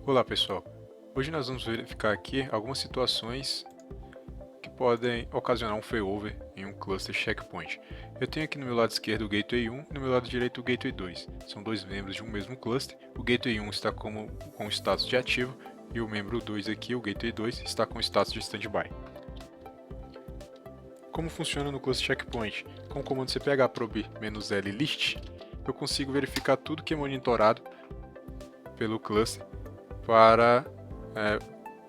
Olá pessoal, hoje nós vamos verificar aqui algumas situações que podem ocasionar um failover em um cluster checkpoint. Eu tenho aqui no meu lado esquerdo o Gateway 1 e no meu lado direito o Gateway 2. São dois membros de um mesmo cluster. O Gateway 1 está com o status de ativo e o membro 2 aqui, o Gateway 2, está com o status de standby. Como funciona no cluster checkpoint? Com o comando cphprobe-l list, eu consigo verificar tudo que é monitorado pelo cluster para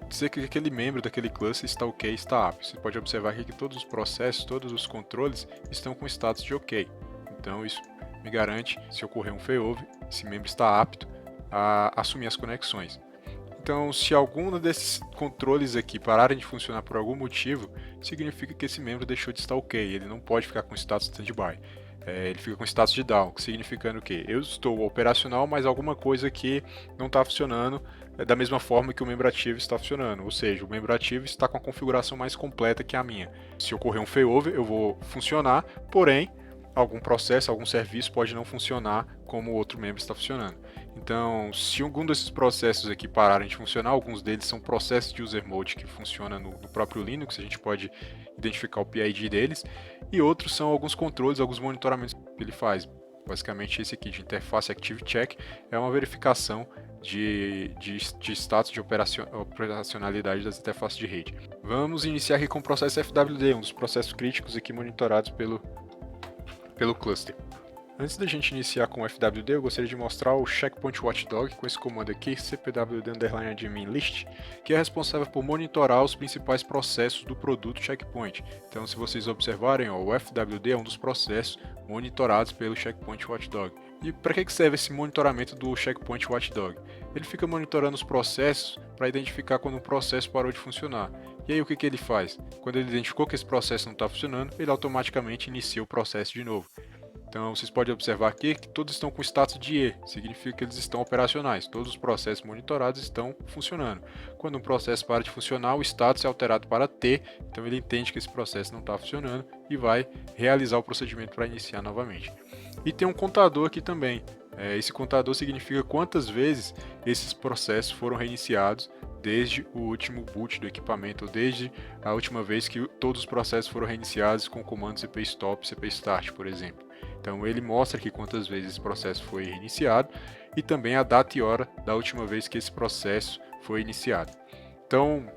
dizer que aquele membro daquele cluster está ok, está apto. Você pode observar aqui que todos os processos, todos os controles estão com status de ok. Então isso me garante, se ocorrer um failover, esse membro está apto a assumir as conexões. Então, se algum desses controles aqui pararem de funcionar por algum motivo, significa que esse membro deixou de estar ok, ele não pode ficar com status standby. Ele fica com status de down, significando que eu estou operacional, mas alguma coisa aqui não está funcionando da mesma forma que o membro ativo está funcionando, ou seja, o membro ativo está com a configuração mais completa que a minha. Se ocorrer um failover, eu vou funcionar, porém, algum processo, algum serviço pode não funcionar como o outro membro está funcionando. Então, se algum desses processos aqui pararem de funcionar, alguns deles são processos de user mode que funcionam no próprio Linux, a gente pode identificar o PID deles, e outros são alguns controles, alguns monitoramentos que ele faz. Basicamente, esse aqui de interface Active Check é uma verificação de status de operacionalidade das interfaces de rede. Vamos iniciar aqui com o processo FWD, um dos processos críticos aqui monitorados pelo cluster. Antes da gente iniciar com o FWD, eu gostaria de mostrar o Checkpoint Watchdog com esse comando aqui, cpwd_admin list, que é responsável por monitorar os principais processos do produto Checkpoint. Então, se vocês observarem, o FWD é um dos processos monitorados pelo Checkpoint Watchdog. E para que serve esse monitoramento do Checkpoint Watchdog? Ele fica monitorando os processos para identificar quando um processo parou de funcionar. E aí o que ele faz? Quando ele identificou que esse processo não está funcionando, ele automaticamente inicia o processo de novo. Então vocês podem observar aqui que todos estão com status de E, significa que eles estão operacionais, todos os processos monitorados estão funcionando. Quando um processo para de funcionar, o status é alterado para T, então ele entende que esse processo não está funcionando e vai realizar o procedimento para iniciar novamente. E tem um contador aqui também, esse contador significa quantas vezes esses processos foram reiniciados desde o último boot do equipamento, ou desde a última vez que todos os processos foram reiniciados com o comando cpstop, cpstart, por exemplo. Então ele mostra aqui quantas vezes esse processo foi reiniciado e também a data e hora da última vez que esse processo foi iniciado. Então,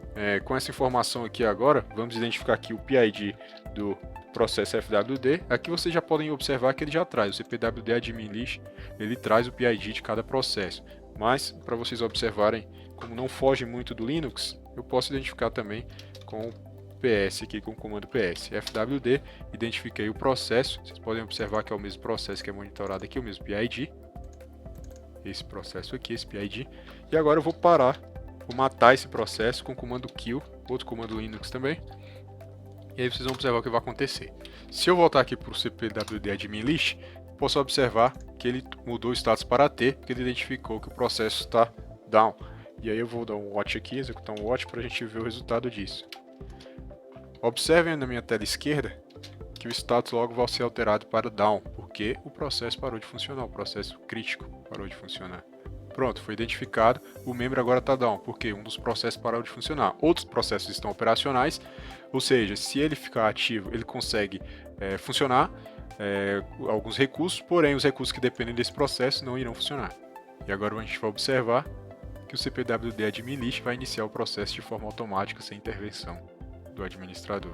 com essa informação aqui agora, vamos identificar aqui o PID do processo FWD. Aqui vocês já podem observar que ele já traz, o cpwd_admin list, ele traz o PID de cada processo. Mas, para vocês observarem, como não foge muito do Linux, eu posso identificar também com o PS aqui, com o comando PS. FWD, identifiquei o processo, vocês podem observar que é o mesmo processo que é monitorado aqui, o mesmo PID. Esse processo aqui, esse PID. E agora eu vou parar, vou matar esse processo com o comando kill, outro comando Linux também. E aí vocês vão observar o que vai acontecer. Se eu voltar aqui para o cpwd_admin list, posso observar que ele mudou o status para T, porque ele identificou que o processo está down. E aí eu vou dar um watch aqui, executar um watch para a gente ver o resultado disso. Observem na minha tela esquerda que o status logo vai ser alterado para down, porque o processo parou de funcionar, o processo crítico parou de funcionar. Pronto, foi identificado, o membro agora está down, porque um dos processos parou de funcionar. Outros processos estão operacionais, ou seja, se ele ficar ativo, ele consegue funcionar alguns recursos, porém os recursos que dependem desse processo não irão funcionar. E agora a gente vai observar que o cpwd_admin list vai iniciar o processo de forma automática, sem intervenção do administrador.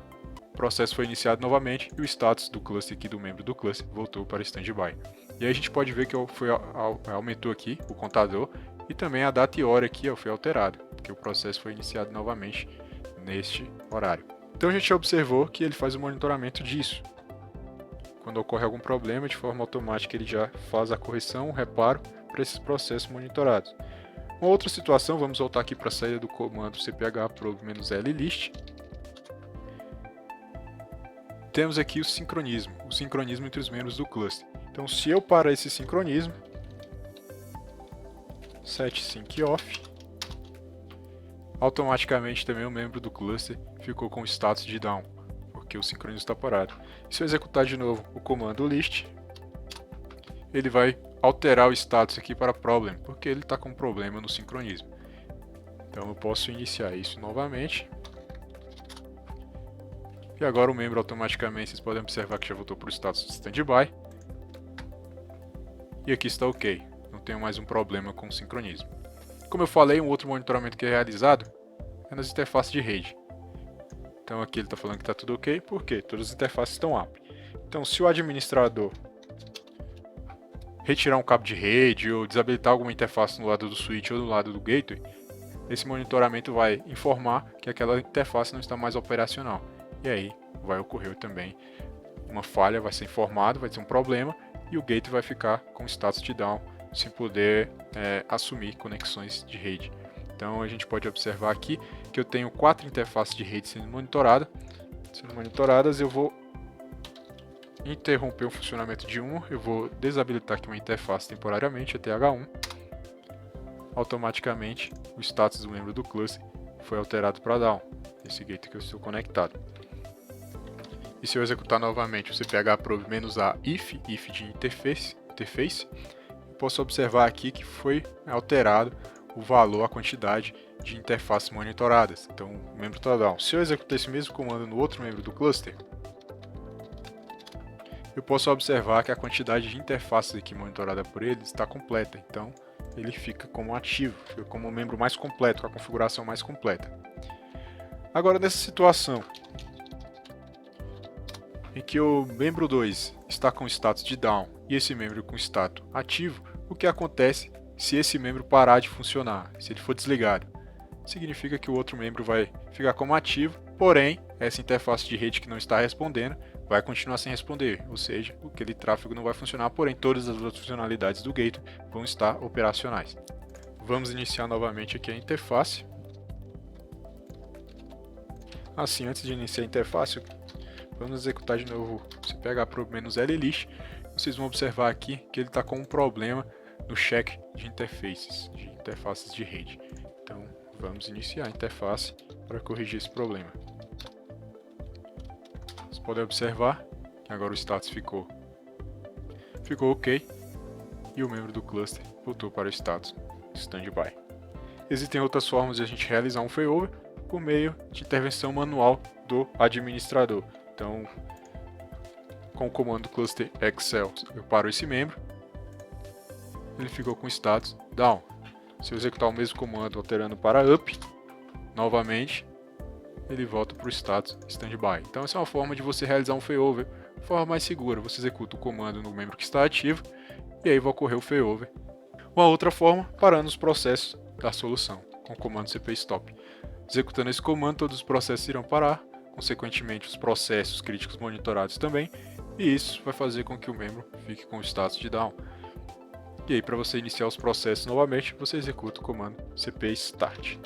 O processo foi iniciado novamente e o status do cluster aqui, do membro do cluster, voltou para standby. E aí a gente pode ver que aumentou aqui o contador e também a data e hora aqui foi alterada, porque o processo foi iniciado novamente neste horário. Então a gente observou que ele faz o monitoramento disso. Quando ocorre algum problema, de forma automática ele já faz a correção, o reparo para esses processos monitorados. Uma outra situação, vamos voltar aqui para a saída do comando cphprobe-l list. Temos aqui o sincronismo entre os membros do cluster. Então, se eu parar esse sincronismo, set sync off, automaticamente também o membro do cluster ficou com o status de down, porque o sincronismo está parado. Se eu executar de novo o comando list, ele vai alterar o status aqui para problem, porque ele está com problema no sincronismo. Então eu posso iniciar isso novamente. E agora o membro automaticamente, vocês podem observar que já voltou para o status de standby. E aqui está ok, não tenho mais um problema com o sincronismo. Como eu falei, um outro monitoramento que é realizado é nas interfaces de rede. Então aqui ele está falando que está tudo ok, porque todas as interfaces estão up. Então se o administrador retirar um cabo de rede ou desabilitar alguma interface no lado do switch ou no lado do gateway, esse monitoramento vai informar que aquela interface não está mais operacional. E aí vai ocorrer também uma falha, vai ser informado, vai ter um problema e o gateway vai ficar com status de down sem poder assumir conexões de rede. Então a gente pode observar aqui que eu tenho 4 interfaces de rede sendo monitoradas. Eu vou interromper o funcionamento de uma, eu vou desabilitar aqui uma interface temporariamente, a TH1. Automaticamente o status do membro do cluster foi alterado para down, esse gateway que eu estou conectado. E se eu executar novamente o cphprobe "-a if de interface, posso observar aqui que foi alterado o valor, a quantidade de interfaces monitoradas. Então o membro está down. Se eu executar esse mesmo comando no outro membro do cluster, eu posso observar que a quantidade de interfaces aqui monitorada por ele está completa. Então ele fica como ativo, fica como um membro mais completo, com a configuração mais completa. Agora nessa situação em que o membro 2 está com status de down e esse membro com status ativo, o que acontece se esse membro parar de funcionar, se ele for desligado? Significa que o outro membro vai ficar como ativo, porém essa interface de rede que não está respondendo vai continuar sem responder, ou seja, aquele tráfego não vai funcionar, porém todas as outras funcionalidades do gateway vão estar operacionais. Vamos iniciar novamente aqui a interface. Assim, antes de iniciar a interface, vamos executar de novo o cphprobe "-list". Vocês vão observar aqui que ele está com um problema no check de interfaces de rede. Então vamos iniciar a interface para corrigir esse problema. Vocês podem observar que agora o status ficou ok e o membro do cluster voltou para o status standby. Existem outras formas de a gente realizar um failover por meio de intervenção manual do administrador. Então, com o comando cluster excel, eu paro esse membro, ele ficou com status down. Se eu executar o mesmo comando alterando para up, novamente, ele volta para o status standby. Então essa é uma forma de você realizar um failover de forma mais segura. Você executa o comando no membro que está ativo e aí vai ocorrer o failover. Uma outra forma, parando os processos da solução, com o comando cpstop. Executando esse comando, todos os processos irão parar, consequentemente os processos críticos monitorados também, e isso vai fazer com que o membro fique com o status de down. E aí, para você iniciar os processos novamente, você executa o comando cpstart.